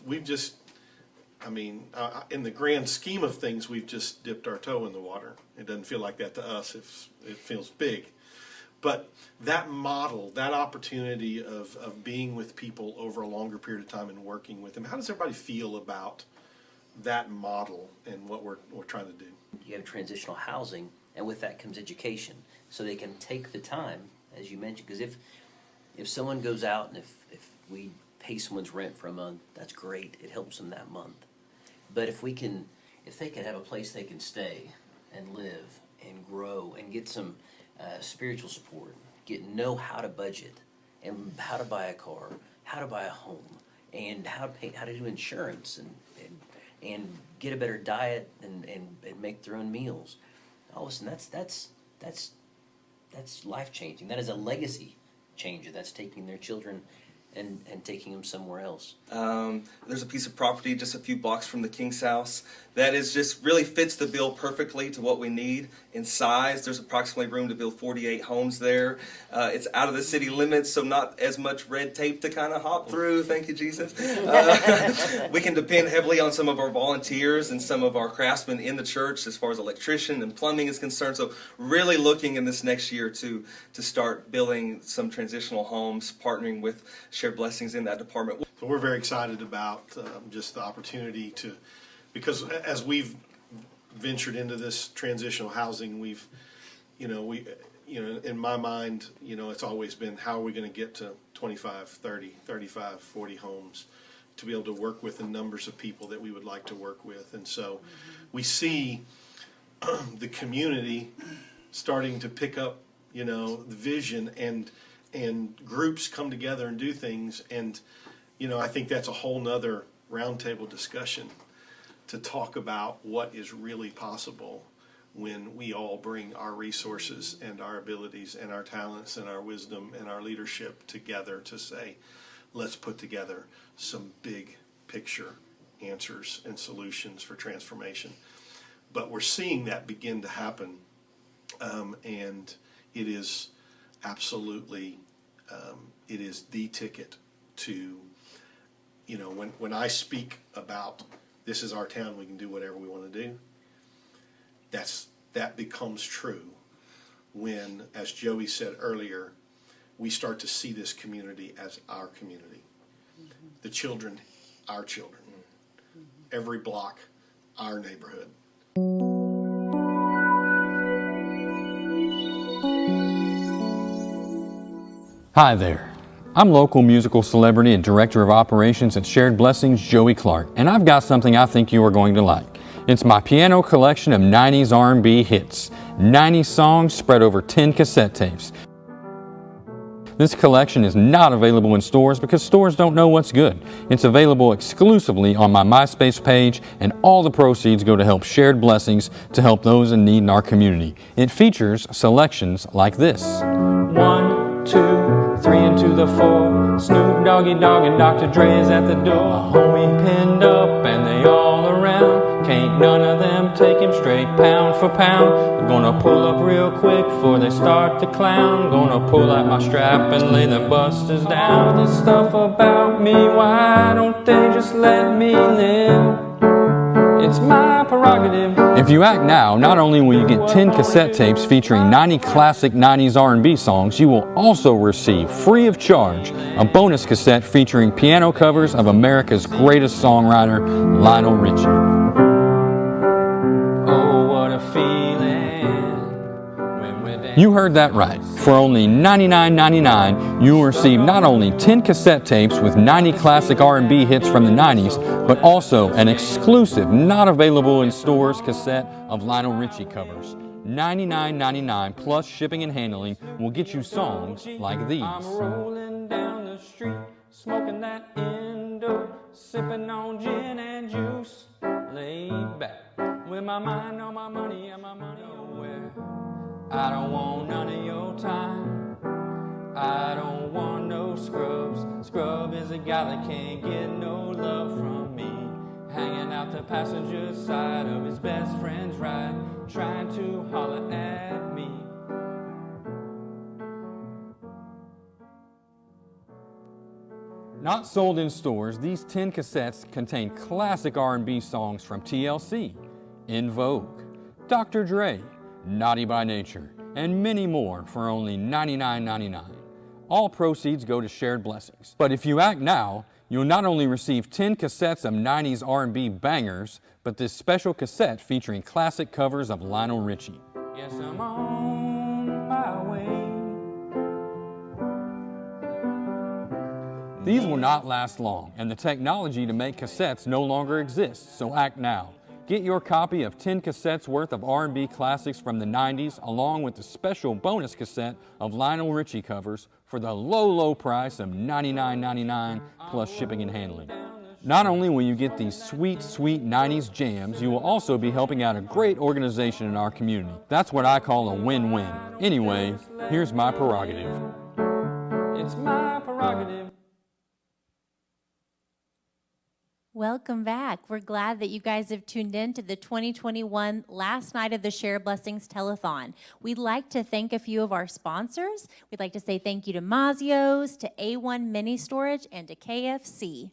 we've just, I mean, in the grand scheme of things, we've just dipped our toe in the water. It doesn't feel like that to us. It feels big. But that model, that opportunity of being with people over a longer period of time and working with them, how does everybody feel about that model and what we're trying to do? You have transitional housing, and with that comes education, so they can take the time, as you mentioned, because if someone goes out and if we pay someone's rent for a month, that's great. It helps them that month. But if they can have a place they can stay and live and grow and get some spiritual support, know how to budget and how to buy a car, how to buy a home, and how to do insurance and get a better diet and make their own meals. All of a sudden, that's life changing. That is a legacy changer. That's taking their children and taking them somewhere else. There's a piece of property just a few blocks from the King's house that is just really fits the bill perfectly to what we need in size. There's approximately room to build 48 homes there. It's out of the city limits, so not as much red tape to kind of hop through. Thank you, Jesus. We can depend heavily on some of our volunteers and some of our craftsmen in the church as far as electrician and plumbing is concerned. So really looking in this next year to start building some transitional homes, partnering with Shared Blessings in that department. So we're very excited about just the opportunity because as we've ventured into this transitional housing, in my mind, it's always been how are we going to get to 25, 30, 35, 40 homes to be able to work with the numbers of people that we would like to work with. And so we see the community starting to pick up, the vision and groups come together and do things. And, I think that's a whole nother roundtable discussion to talk about what is really possible when we all bring our resources and our abilities and our talents and our wisdom and our leadership together to say, let's put together some big picture answers and solutions for transformation. But we're seeing that begin to happen, and it is absolutely, it is the ticket to, when I speak about this is our town, we can do whatever we want to do, that becomes true when, as Joey said earlier, we start to see this community as our community. Mm-hmm. The children, our children. Mm-hmm. Every block, our neighborhood. Hi there. I'm local musical celebrity and director of operations at Shared Blessings, Joey Clark, and I've got something I think you are going to like. It's my piano collection of 90s R&B hits, 90 songs spread over 10 cassette tapes. This collection is not available in stores because stores don't know what's good. It's available exclusively on my MySpace page, and all the proceeds go to help Shared Blessings to help those in need in our community. It features selections like this. 1, 2, 3 into the 4. Snoop Doggy Dogg and Dr. Dre is at the door. A homie pinned up and they all around. Can't none of them take him straight pound for pound. They're gonna pull up real quick before they start to clown. Gonna pull out my strap and lay the busters down. This stuff about me, why don't they just let me live? It's my prerogative. If you act now, not only will you get 10 cassette tapes featuring 90 classic 90s R&B songs, you will also receive, free of charge, a bonus cassette featuring piano covers of America's greatest songwriter, Lionel Richie. Oh, what a feeling. You heard that right. For only $99.99, you will receive not only 10 cassette tapes with 90 classic R&B hits from the 90s, but also an exclusive, not available in stores cassette of Lionel Richie covers. $99.99 plus shipping and handling will get you songs like these. I'm rolling down the street, smoking that Indo, sipping on gin and juice, laid back, with my mind on my money and my money on where. I don't want none of your time. I don't want no scrubs. Scrub is a guy that can't get no love from me. Hanging out the passenger side of his best friend's ride, trying to holler at me. Not sold in stores, these 10 cassettes contain classic R&B songs from TLC, In Vogue, Dr. Dre, Naughty by Nature, and many more for only $99.99. All proceeds go to Shared Blessings. But if you act now, you'll not only receive 10 cassettes of 90s R&B bangers, but this special cassette featuring classic covers of Lionel Richie. Yes, I'm on my way. These will not last long, and the technology to make cassettes no longer exists, so act now. Get your copy of 10 cassettes worth of R&B classics from the 90s, along with the special bonus cassette of Lionel Richie covers for the low, low price of $99.99 plus shipping and handling. Not only will you get these sweet, sweet 90s jams, you will also be helping out a great organization in our community. That's what I call a win-win. Anyway, here's my prerogative. It's my prerogative. Welcome back. We're glad that you guys have tuned in to the 2021 last night of the Share Blessings Telethon. We'd like to thank a few of our sponsors. We'd like to say thank you to Mazio's, to A1 Mini Storage, and to KFC.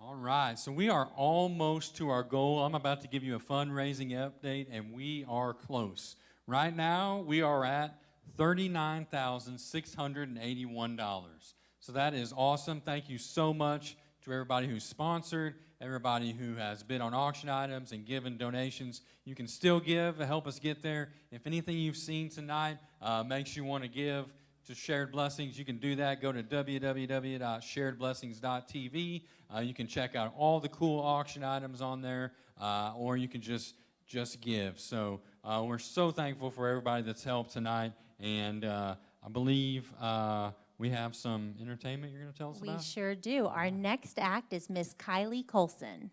All right, so we are almost to our goal. I'm about to give you a fundraising update, and we are close. Right now, we are at $39,681. So that is awesome. Thank you so much to everybody who's sponsored, everybody who has bid on auction items and given donations. You can still give to help us get there. If anything you've seen tonight makes you want to give to Shared Blessings, you can do that. Go to www.sharedblessings.tv. You can check out all the cool auction items on there, or you can just give. So we're so thankful for everybody that's helped tonight, and I believe we have some entertainment you're going to tell us about? We sure do. Our next act is Miss Kylie Colson.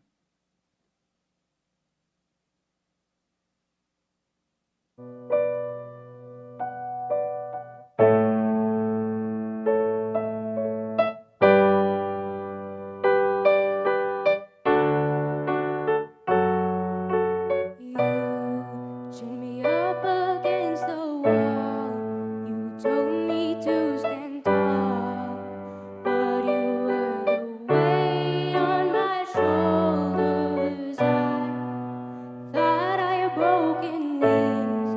Broken wings,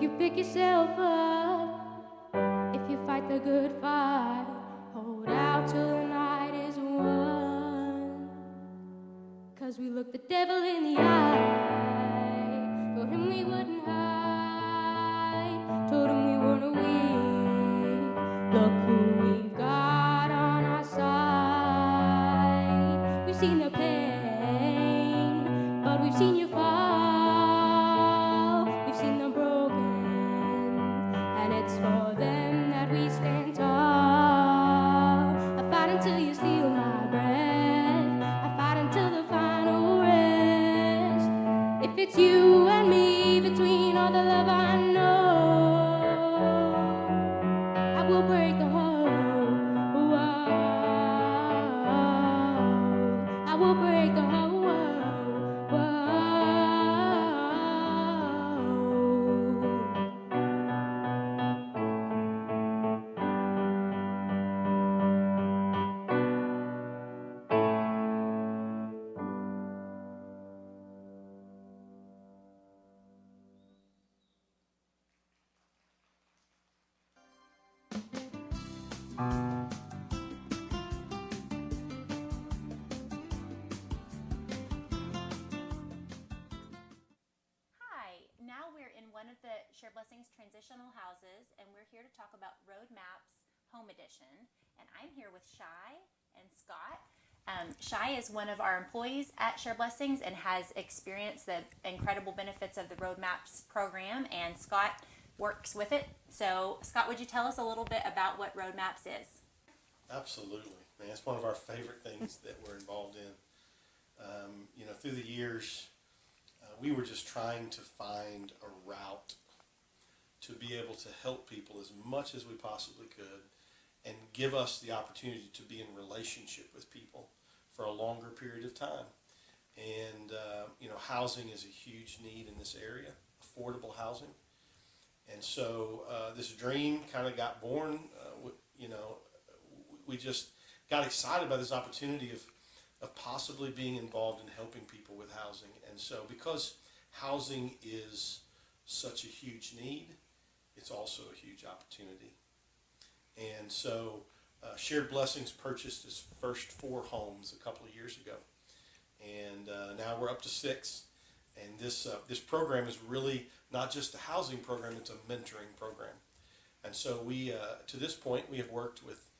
you pick yourself up, if you fight the good fight, hold out till the night is won. 'Cause we look the devil in the eye, told him we wouldn't hide, told him we weren't weak. Look who we've got on our side. We've seen the pain, but we've seen you fall. We've seen them broken, and it's for them that we stand tall. I fight until you steal my breath, I fight until the final rest. If it's you and me between all the love I know, I will break the whole world. I will break the whole world. Hi, now we're in one of the Shared Blessings transitional houses, and we're here to talk about Roadmaps Home Edition. And I'm here with Shai and Scott. Shai is one of our employees at Shared Blessings and has experienced the incredible benefits of the Roadmaps program, and Scott works with it. So, Scott, would you tell us a little bit about what Roadmaps is? Absolutely, man. It's one of our favorite things that we're involved in. Through the years, we were just trying to find a route to be able to help people as much as we possibly could and give us the opportunity to be in relationship with people for a longer period of time. And, housing is a huge need in this area, affordable housing. And so this dream kind of got born. We just got excited by this opportunity of possibly being involved in helping people with housing. And so because housing is such a huge need, it's also a huge opportunity. And so Shared Blessings purchased its first 4 homes a couple of years ago. And now we're up to 6. And this program is really not just a housing program, it's a mentoring program. And so we, to this point, we have worked with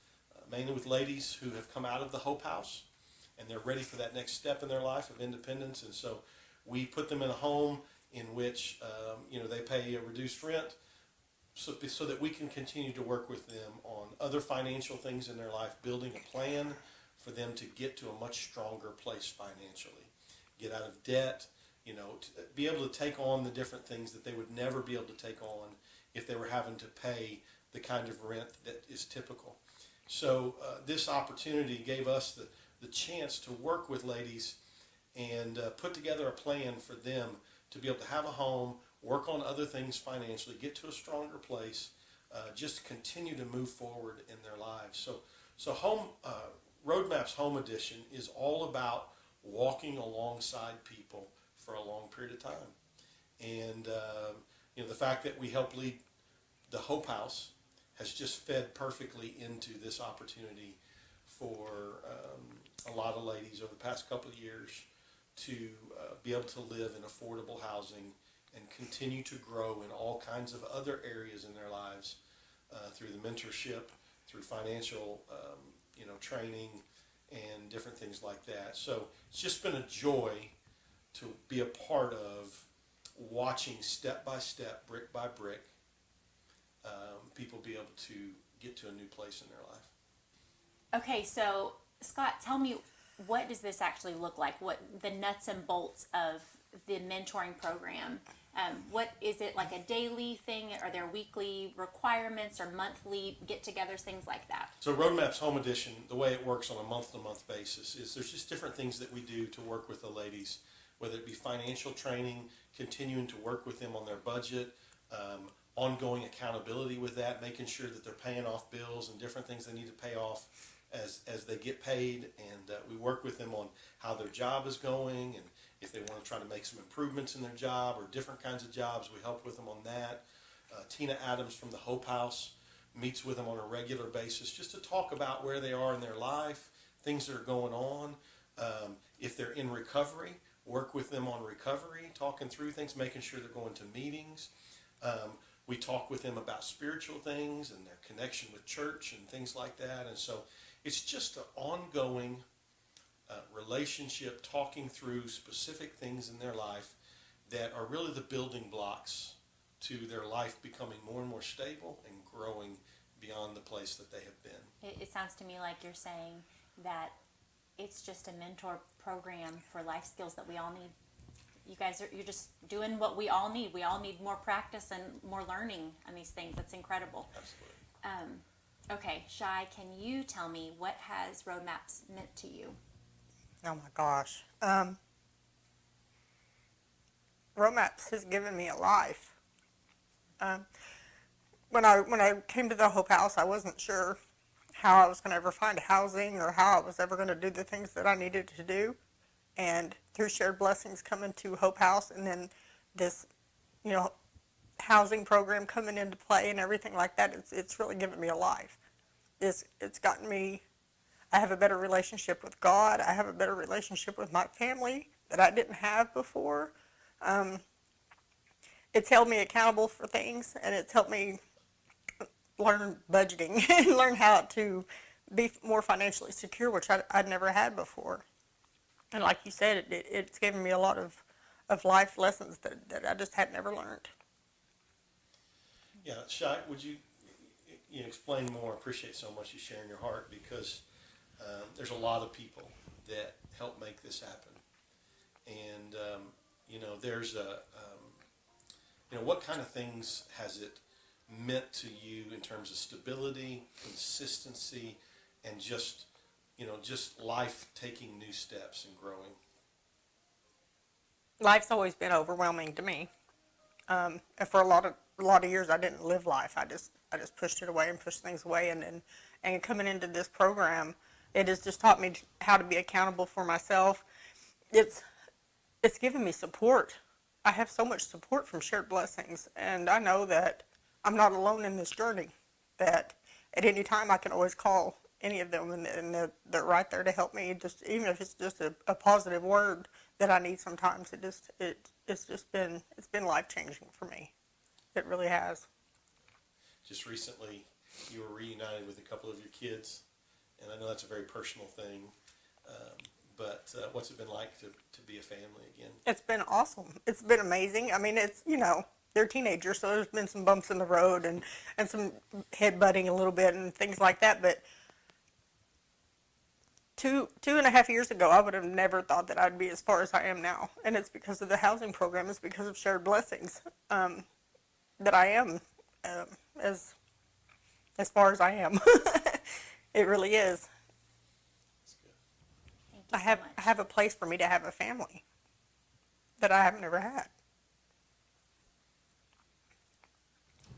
mainly with ladies who have come out of the Hope House and they're ready for that next step in their life of independence. And so we put them in a home in which, they pay a reduced rent so that we can continue to work with them on other financial things in their life, building a plan for them to get to a much stronger place financially, get out of debt, to be able to take on the different things that they would never be able to take on if they were having to pay the kind of rent that is typical. So this opportunity gave us the chance to work with ladies and put together a plan for them to be able to have a home, work on other things financially, get to a stronger place, just continue to move forward in their lives. So Roadmaps Home Edition is all about walking alongside people for a long period of time. And, the fact that we help lead the Hope House has just fed perfectly into this opportunity for a lot of ladies over the past couple of years to be able to live in affordable housing and continue to grow in all kinds of other areas in their lives through the mentorship, through financial, training and different things like that. So it's just been a joy to be a part of watching step by step, brick by brick, people be able to get to a new place in their life. Okay, so Scott, tell me, what does this actually look like? What the nuts and bolts of the mentoring program? What is it, like a daily thing? Are there weekly requirements or monthly get-togethers, things like that? So Roadmaps Home Edition, the way it works on a month-to-month basis is there's just different things that we do to work with the ladies, whether it be financial training, continuing to work with them on their budget, ongoing accountability with that, making sure that they're paying off bills and different things they need to pay off as they get paid. And we work with them on how their job is going, and if they want to try to make some improvements in their job or different kinds of jobs, we help with them on that. Tina Adams from the Hope House meets with them on a regular basis just to talk about where they are in their life, things that are going on. If they're in recovery, work with them on recovery, talking through things, making sure they're going to meetings. We talk with them about spiritual things and their connection with church and things like that. And so it's just an ongoing relationship, talking through specific things in their life that are really the building blocks to their life becoming more and more stable and growing beyond the place that they have been. It sounds to me like you're saying that it's just a mentor program for life skills that we all need. You're just doing what we all need. We all need more practice and more learning on these things. That's incredible. Absolutely. Okay, Shai, can you tell me what has Roadmaps meant to you? Oh my gosh. Roadmaps has given me a life. When I came to the Hope House, I wasn't sure how I was going to ever find housing or how I was ever going to do the things that I needed to do. And through Shared Blessings coming to Hope House, and then this, housing program coming into play and everything like that, it's really given me a life. It's gotten me, I have a better relationship with God. I have a better relationship with my family that I didn't have before. It's held me accountable for things, and it's helped me learn budgeting and learn how to be more financially secure, which I'd never had before. And like you said, it's given me a lot of life lessons that I just had never learned. Yeah, Shai, would you explain more? I appreciate so much you sharing your heart, because there's a lot of people that help make this happen. And, there's what kind of things has it meant to you in terms of stability, consistency, and just life taking new steps and growing? Life's always been overwhelming to me, and for a lot of years I didn't live life. I just pushed it away and pushed things away, and coming into this program, it has just taught me how to be accountable for myself. It's given me support. I have so much support from Shared Blessings, and I know that I'm not alone in this journey, that at any time I can always call any of them, and they're right there to help me, just even if it's just a positive word that I need sometimes. It's been life-changing for me. It really has. Just recently, you were reunited with a couple of your kids, and I know that's a very personal thing, but what's it been like to be a family again? It's been awesome. It's been amazing. I mean, they're teenagers, so there's been some bumps in the road and some headbutting a little bit and things like that, but two and a half years ago, I would have never thought that I'd be as far as I am now. And it's because of the housing program. It's because of Shared Blessings that I am as far as I am. It really is. That's good. Thank you so much. I have a place for me to have a family that I have never had.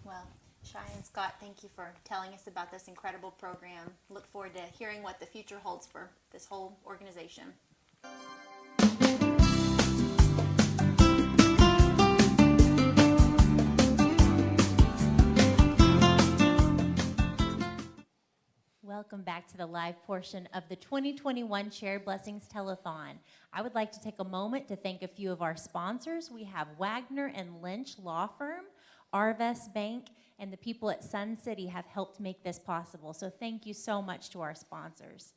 Well, Shai and Scott, thank you for telling us about this incredible program. Look forward to hearing what the future holds for this whole organization. Welcome back to the live portion of the 2021 Shared Blessings Telethon. I would like to take a moment to thank a few of our sponsors. We have Wagner and Lynch Law Firm, Arvest Bank, and the people at Sun City have helped make this possible. So thank you so much to our sponsors.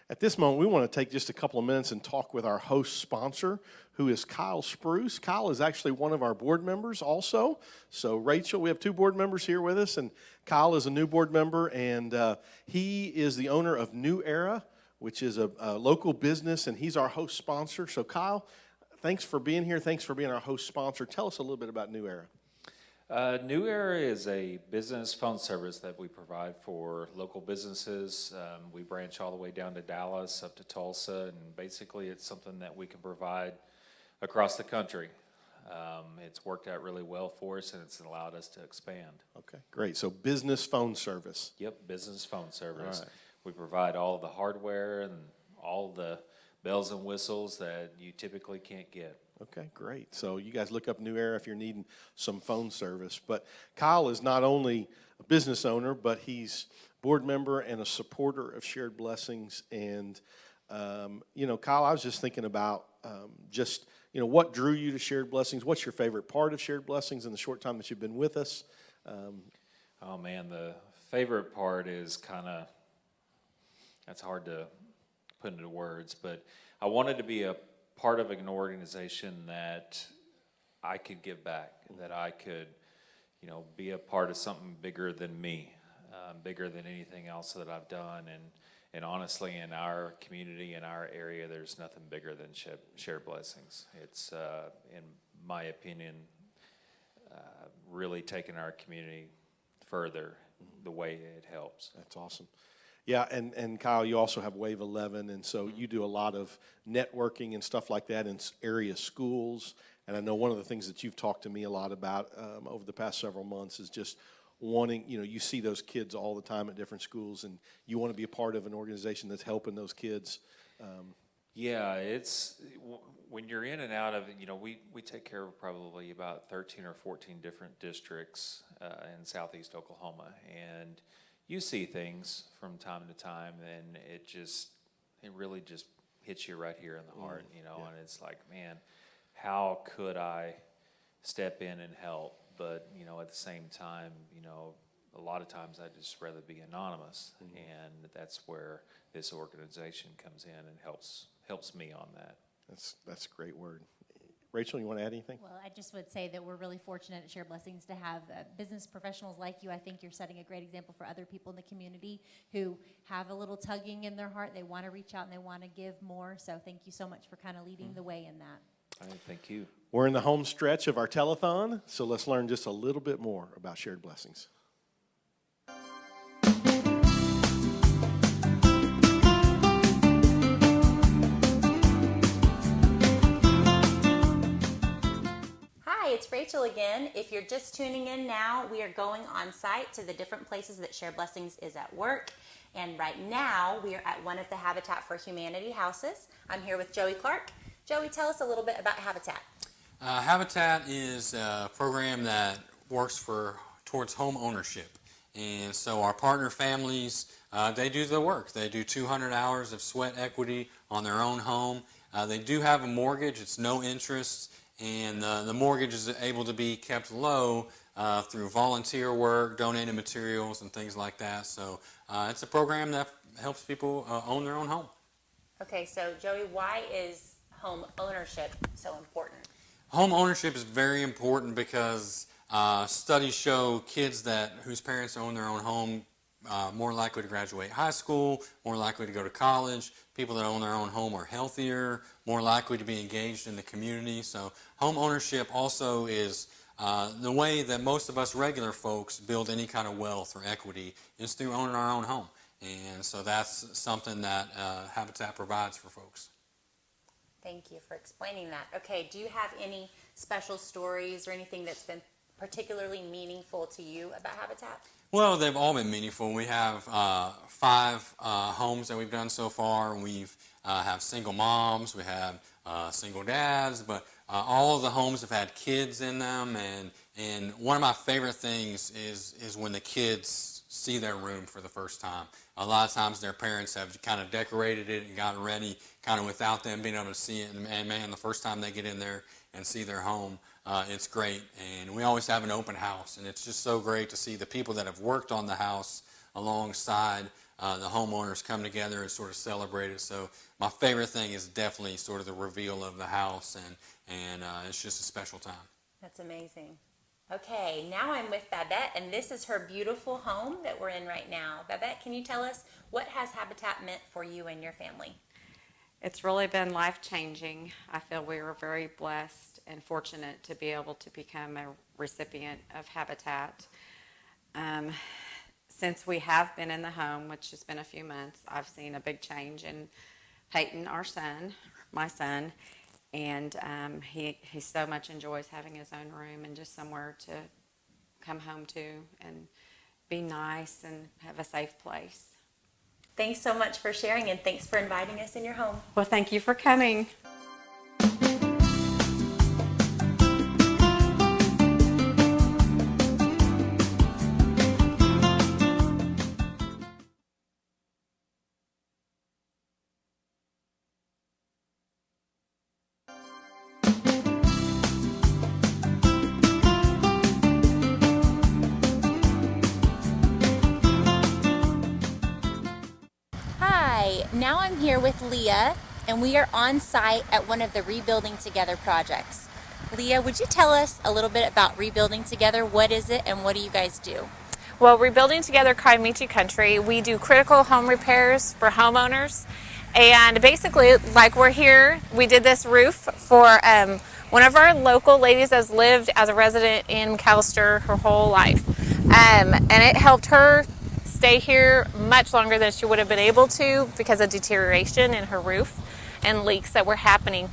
At this moment, we want to take just a couple of minutes and talk with our host sponsor, who is Kyle Spruce. Kyle is actually one of our board members also. So Rachel, we have two board members here with us, and Kyle is a new board member, and he is the owner of New Era, which is a local business, and he's our host sponsor. So Kyle, thanks for being here. Thanks for being our host sponsor. Tell us a little bit about New Era. New Era is a business phone service that we provide for local businesses. We branch all the way down to Dallas, up to Tulsa, and basically it's something that we can provide across the country. It's worked out really well for us, and it's allowed us to expand. Okay, great. So business phone service. Yep, business phone service. All right. We provide all the hardware and all the bells and whistles that you typically can't get. Okay, great. So you guys look up New Era if you're needing some phone service. But Kyle is not only a business owner, but he's board member and a supporter of Shared Blessings. And, Kyle, I was just thinking about what drew you to Shared Blessings? What's your favorite part of Shared Blessings in the short time that you've been with us? Oh man, the favorite part is that's hard to put into words, but I wanted to be a part of an organization that I could give back, that I could, be a part of something bigger than me, bigger than anything else that I've done. And honestly, in our community, in our area, there's nothing bigger than Shared Blessings. It's, in my opinion, really taking our community further the way it helps. That's awesome. Yeah, and Kyle, you also have Wave 11, and so you do a lot of networking and stuff like that in area schools. And I know one of the things that you've talked to me a lot about over the past several months is just wanting, you see those kids all the time at different schools, and you want to be a part of an organization that's helping those kids. Yeah, it's when you're in and out of it, we take care of probably about 13 or 14 different districts in southeast Oklahoma, and you see things from time to time, and it really just hits you right here in the heart, yeah. And it's like, man, how could I step in and help? But, at the same time, a lot of times I'd just rather be anonymous, and that's where this organization comes in and helps me on that. That's a great word. Rachel, you want to add anything? Well, I just would say that we're really fortunate at Shared Blessings to have business professionals like you. I think you're setting a great example for other people in the community who have a little tugging in their heart. They want to reach out and they want to give more. So thank you so much for kind of leading the way in that. Thank you. We're in the home stretch of our telethon, so let's learn just a little bit more about Shared Blessings. Hi, it's Rachel again. If you're just tuning in now, we are going on site to the different places that Shared Blessings is at work. And right now, we are at one of the Habitat for Humanity houses. I'm here with Joey Clark. Joey, tell us a little bit about Habitat. Habitat is a program that works towards home ownership. And so our partner families, they do the work. They do 200 hours of sweat equity on their own home. They do have a mortgage. It's no interest. And the mortgage is able to be kept low through volunteer work, donated materials, and things like that. So it's a program that helps people own their own home. Okay, so Joey, why is home ownership so important? Home ownership is very important because studies show kids whose parents own their own home more likely to graduate high school, more likely to go to college. People that own their own home are healthier, more likely to be engaged in the community. So home ownership also is the way that most of us regular folks build any kind of wealth or equity is through owning our own home. And so that's something that Habitat provides for folks. Thank you for explaining that. Okay, do you have any special stories or anything that's been particularly meaningful to you about Habitat? Well, they've all been meaningful. We have 5 homes that we've done so far. We've have single moms, we have single dads, but all of the homes have had kids in them. And one of my favorite things is when the kids see their room for the first time. A lot of times their parents have kind of decorated it and gotten ready kind of without them being able to see it. And man, the first time they get in there and see their home, it's great. And we always have an open house, and it's just so great to see the people that have worked on the house alongside the homeowners come together and sort of celebrate it. So my favorite thing is definitely sort of the reveal of the house, and it's just a special time. That's amazing. Okay, now I'm with Babette, and this is her beautiful home that we're in right now. Babette, can you tell us what has Habitat meant for you and your family? It's really been life-changing. I feel we were very blessed and fortunate to be able to become a recipient of Habitat. Since we have been in the home, which has been a few months, I've seen a big change in Peyton, my son, and he so much enjoys having his own room and just somewhere to come home to and be nice and have a safe place. Thanks so much for sharing, and thanks for inviting us in your home. Well, thank you for coming. Now I'm here with Leah, and we are on site at one of the Rebuilding Together projects. Leah, would you tell us a little bit about Rebuilding Together? What is it and what do you guys do? Well, Rebuilding Together Kiamichi Country, we do critical home repairs for homeowners. And basically, like we're here, we did this roof for one of our local ladies that's lived as a resident in McAllister her whole life. And it helped her stay here much longer than she would have been able to because of deterioration in her roof and leaks that were happening.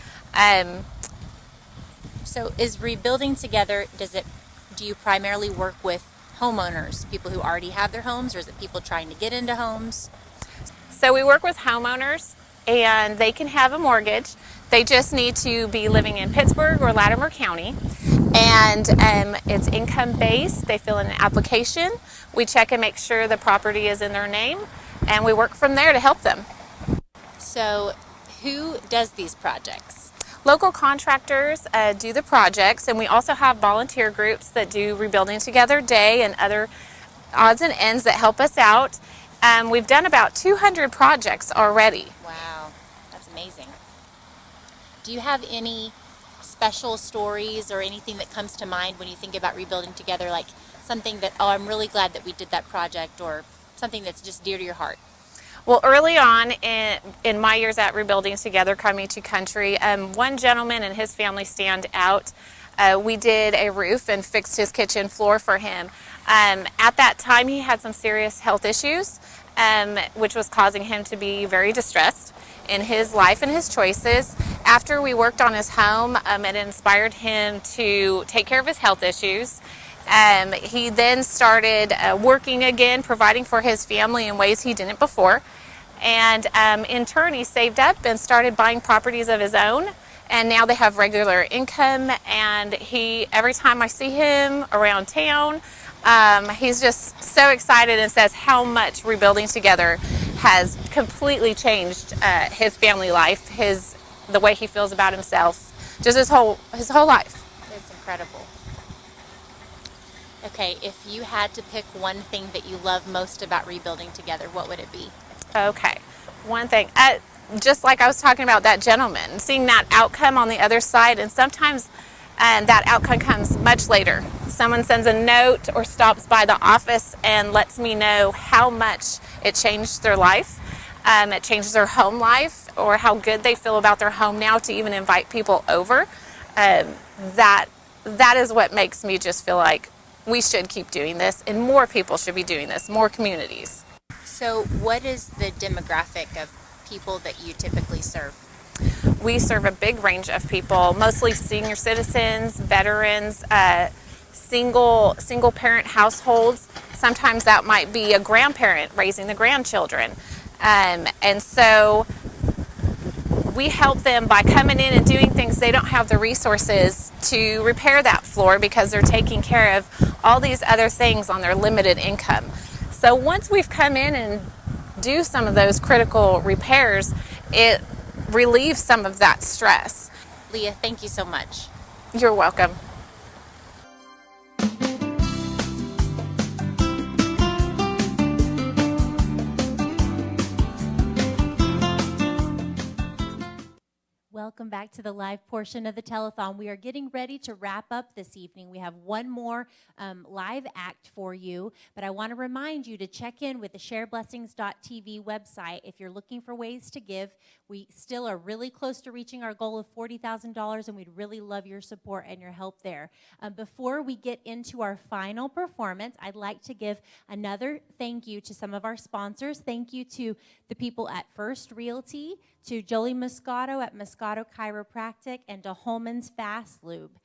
So is Rebuilding Together, do you primarily work with homeowners, people who already have their homes, or is it people trying to get into homes? So we work with homeowners, and they can have a mortgage. They just need to be living in Pittsburgh or Latimer County, and it's income-based. They fill in an application. We check and make sure the property is in their name, and we work from there to help them. So who does these projects? Local contractors do the projects, and we also have volunteer groups that do Rebuilding Together Day and other odds and ends that help us out. We've done about 200 projects already. Wow, that's amazing. Do you have any special stories or anything that comes to mind when you think about Rebuilding Together, like something that, oh, I'm really glad that we did that project, or something that's just dear to your heart? Well, early on in my years at Rebuilding Together Kiamichi Country, one gentleman and his family stand out. We did a roof and fixed his kitchen floor for him. At that time, he had some serious health issues, which was causing him to be very distressed in his life and his choices. After we worked on his home, it inspired him to take care of his health issues. He then started working again, providing for his family in ways he didn't before. And in turn, he saved up and started buying properties of his own. And now they have regular income. And every time I see him around town, he's just so excited and says how much Rebuilding Together has completely changed his family life, the way he feels about himself, just his whole life. It's incredible. Okay, if you had to pick one thing that you love most about Rebuilding Together, what would it be? Okay, one thing, just like I was talking about that gentleman, seeing that outcome on the other side, and sometimes that outcome comes much later. Someone sends a note or stops by the office and lets me know how much it changed their life. It changes their home life, or how good they feel about their home now to even invite people over. That is what makes me just feel like we should keep doing this, and more people should be doing this, more communities. So what is the demographic of people that you typically serve? We serve a big range of people, mostly senior citizens, veterans, single parent households. Sometimes that might be a grandparent raising the grandchildren. And so we help them by coming in and doing things. They don't have the resources to repair that floor because they're taking care of all these other things on their limited income. So once we've come in and do some of those critical repairs, it relieves some of that stress. Leah, thank you so much. You're welcome. Welcome back to the live portion of the telethon. We are getting ready to wrap up this evening. We have one more live act for you, but I want to remind you to check in with the shareblessings.tv website if you're looking for ways to give. We still are really close to reaching our goal of $40,000, and we'd really love your support and your help there. Before we get into our final performance, I'd like to give another thank you to some of our sponsors. Thank you to the people at First Realty, to Jolie Moscato at Moscato Chiropractic, and to Holman's Fast Lube.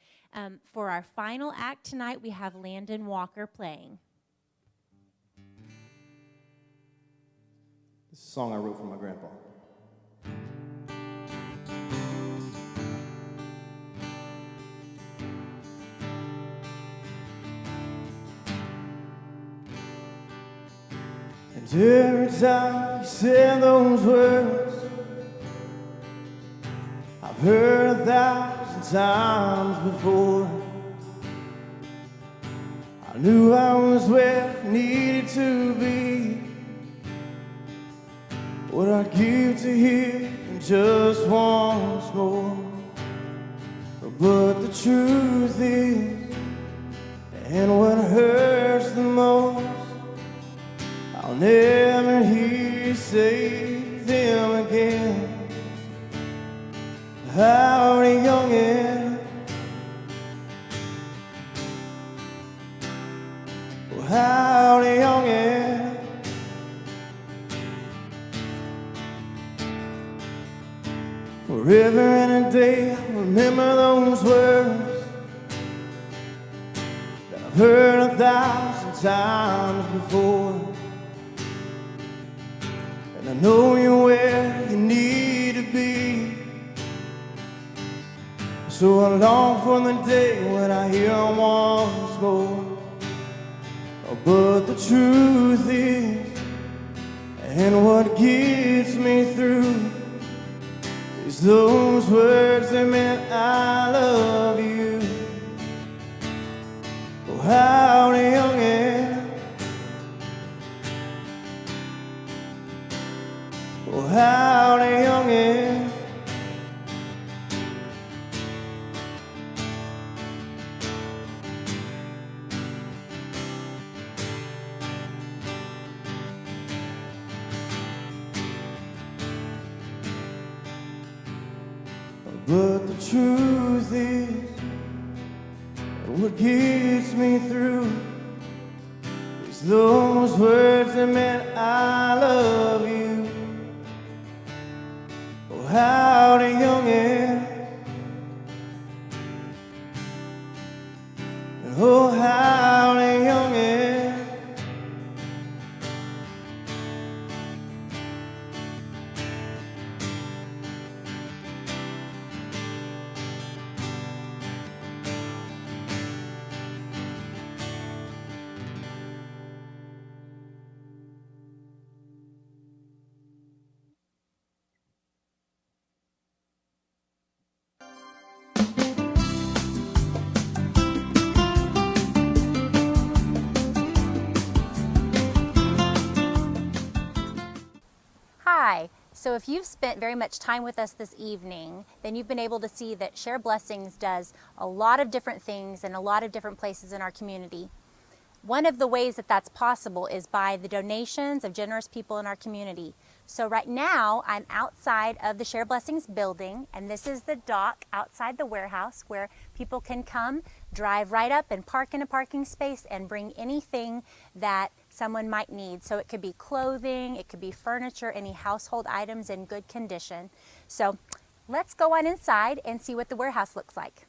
For our final act tonight, we have Landon Walker playing. This is a song I wrote for my grandpa. And every time you say those words, I've heard 1,000 times before. I knew I was where I needed to be, what I'd give to hear just once more. But the truth is, and what hurts the most, I'll never hear you say them again. Howdy, youngin'. Oh, howdy, youngin'. Forever and a day, I'll remember those words that I've heard 1,000 times before. And I know you're where you need to be. So I long for the day when I hear once more. Oh, but the truth is, and what gets me through, is those words that meant I love you. Oh, howdy, youngin'. Oh, howdy, youngin'. But the truth is, what gets me through, is those words that meant I love you. Oh, howdy, youngin'. And oh, howdy, youngin'. Hi. So if you've spent very much time with us this evening, then you've been able to see that Share Blessings does a lot of different things in a lot of different places in our community. One of the ways that that's possible is by the donations of generous people in our community. So right now, I'm outside of the Share Blessings building, and this is the dock outside the warehouse where people can come, drive right up and park in a parking space and bring anything that someone might need. So it could be clothing, it could be furniture, any household items in good condition. So let's go on inside and see what the warehouse looks like.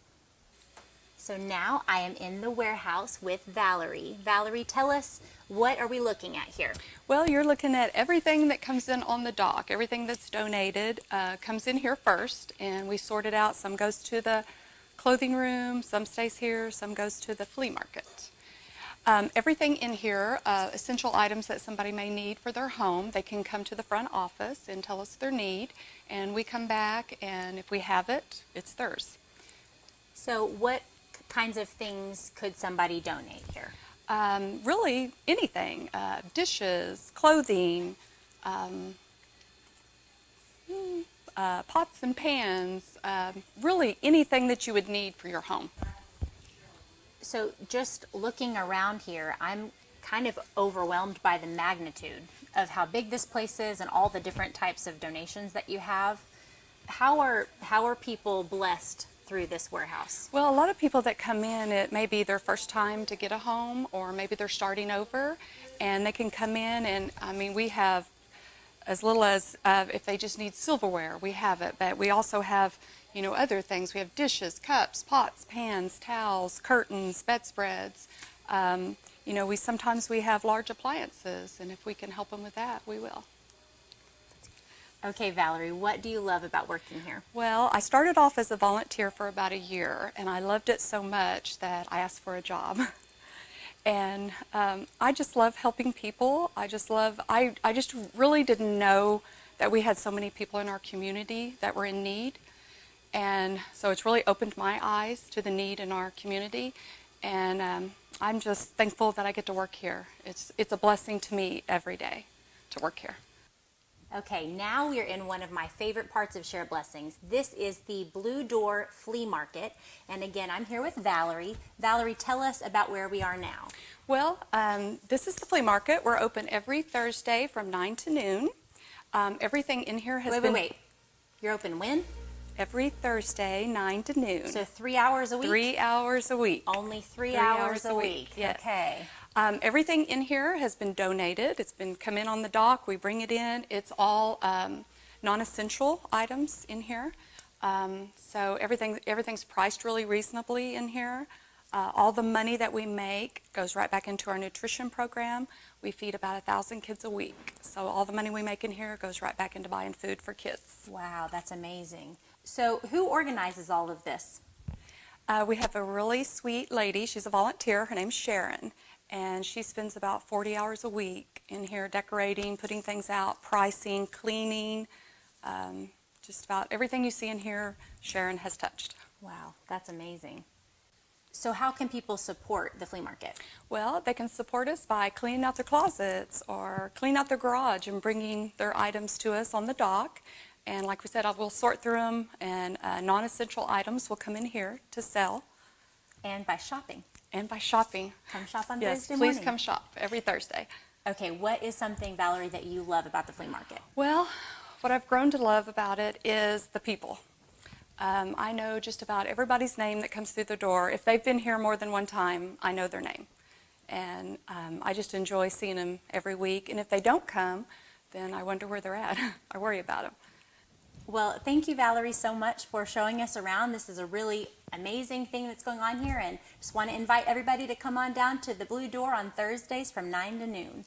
So now I am in the warehouse with Valerie. Valerie, tell us, what are we looking at here? Well, you're looking at everything that comes in on the dock. Everything that's donated comes in here first, and we sort it out. Some goes to the clothing room, some stays here, some goes to the flea market. Everything in here, essential items that somebody may need for their home, they can come to the front office and tell us their need, and we come back, and if we have it, it's theirs. So what kinds of things could somebody donate here? Really anything, dishes, clothing, pots and pans, really anything that you would need for your home. So just looking around here, I'm kind of overwhelmed by the magnitude of how big this place is and all the different types of donations that you have. How are people blessed through this warehouse? Well, a lot of people that come in, it may be their first time to get a home, or maybe they're starting over, and they can come in, and I mean, we have as little as if they just need silverware, we have it, but we also have, you know, other things. We have dishes, cups, pots, pans, towels, curtains, bedspreads. You know, sometimes we have large appliances, and if we can help them with that, we will. Okay, Valerie, what do you love about working here? Well, I started off as a volunteer for about a year, and I loved it so much that I asked for a job. And I just love helping people. I just really didn't know that we had so many people in our community that were in need. And so it's really opened my eyes to the need in our community. And I'm just thankful that I get to work here. It's a blessing to me every day to work here. Okay, now we're in one of my favorite parts of Share Blessings. This is the Blue Door Flea Market. And again, I'm here with Valerie. Valerie, tell us about where we are now. Well, this is the flea market. We're open every Thursday from 9 to noon. Everything in here has been... Wait. You're open when? Every Thursday, 9 to noon. So 3 hours a week? 3 hours a week. Only 3 hours a week. Yes. Okay. Everything in here has been donated. It's been come in on the dock. We bring it in. It's all non-essential items in here. So everything's priced really reasonably in here. All the money that we make goes right back into our nutrition program. We feed about 1,000 kids a week. So all the money we make in here goes right back into buying food for kids. Wow, that's amazing. So who organizes all of this? We have a really sweet lady. She's a volunteer. Her name's Sharon. And she spends about 40 hours a week in here decorating, putting things out, pricing, cleaning. Just about everything you see in here, Sharon has touched. Wow, that's amazing. So how can people support the flea market? Well, they can support us by cleaning out their closets or cleaning out their garage and bringing their items to us on the dock. And like we said, we'll sort through them, and non-essential items will come in here to sell. And by shopping. And by shopping. Come shop on Yes, Thursday morning. please come shop every Thursday. Okay, what is something, Valerie, that you love about the flea market? Well, what I've grown to love about it is the people. I know just about everybody's name that comes through the door. If they've been here more than one time, I know their name. And I just enjoy seeing them every week. And if they don't come, then I wonder where they're at. I worry about them. Well, thank you, Valerie, so much for showing us around. This is a really amazing thing that's going on here, and just want to invite everybody to come on down to the Blue Door on Thursdays from 9 to noon.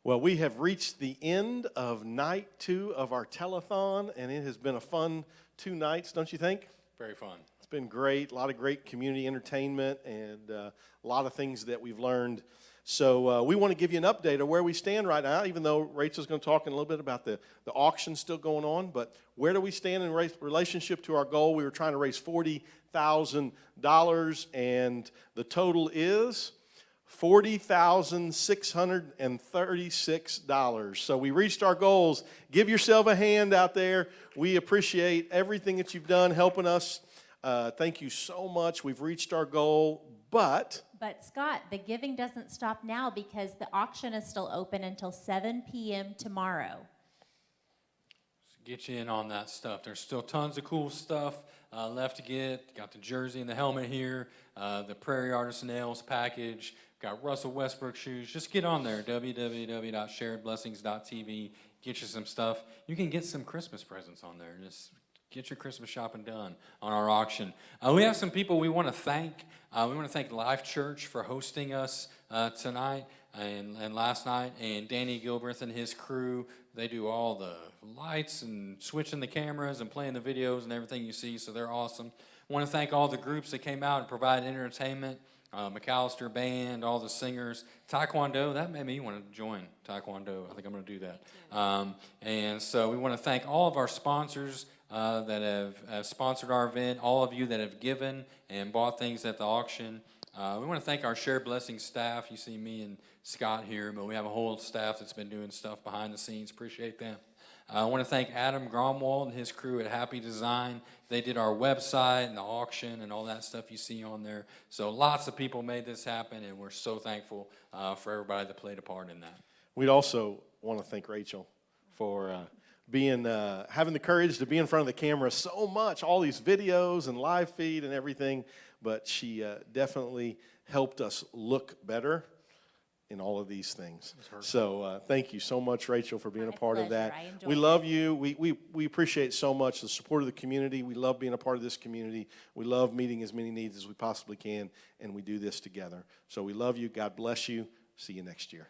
Well, we have reached the end of night 2 of our telethon, and it has been a fun 2 nights, don't you think? Very fun. It's been great, a lot of great community entertainment, and a lot of things that we've learned. So we want to give you an update of where we stand right now, even though Rachel's going to talk in a little bit about the auction still going on. But where do we stand in relationship to our goal? We were trying to raise $40,000, and the total is $40,636. So we reached our goals. Give yourself a hand out there. We appreciate everything that you've done helping us. Thank you so much. We've reached our goal, But Scott, the giving doesn't stop now because the auction is still open until 7 p.m. tomorrow. Get you in on that stuff. There's still tons of cool stuff left to get. Got the jersey and the helmet here, the Prairie Artist Nails package. Got Russell Westbrook shoes. Just get on there, www.sharedblessings.tv. Get you some stuff. You can get some Christmas presents on there. Just get your Christmas shopping done on our auction. We have some people we want to thank. We want to thank Life Church for hosting us tonight and last night. And Danny Gilbreth and his crew, they do all the lights and switching the cameras and playing the videos and everything you see, so they're awesome. I want to thank all the groups that came out and provided entertainment. McAllister Band, all the singers. Taekwondo, that made me want to join Taekwondo. I think I'm going to do that. And so we want to thank all of our sponsors that have sponsored our event, all of you that have given and bought things at the auction. We want to thank our Shared Blessings staff. You see me and Scott here, but we have a whole staff that's been doing stuff behind the scenes. Appreciate them. I want to thank Adam Gromwald and his crew at Happy Design. They did our website and the auction and all that stuff you see on there. So lots of people made this happen, and we're so thankful for everybody that played a part in that. We'd also want to thank Rachel for having the courage to be in front of the camera so much, all these videos and live feed and everything, but she definitely helped us look better in all of these things. So thank you so much, Rachel, for being a part of that. We love you. We appreciate so much the support of the community. We love being a part of this community. We love meeting as many needs as we possibly can, and we do this together. So we love you. God bless you. See you next year.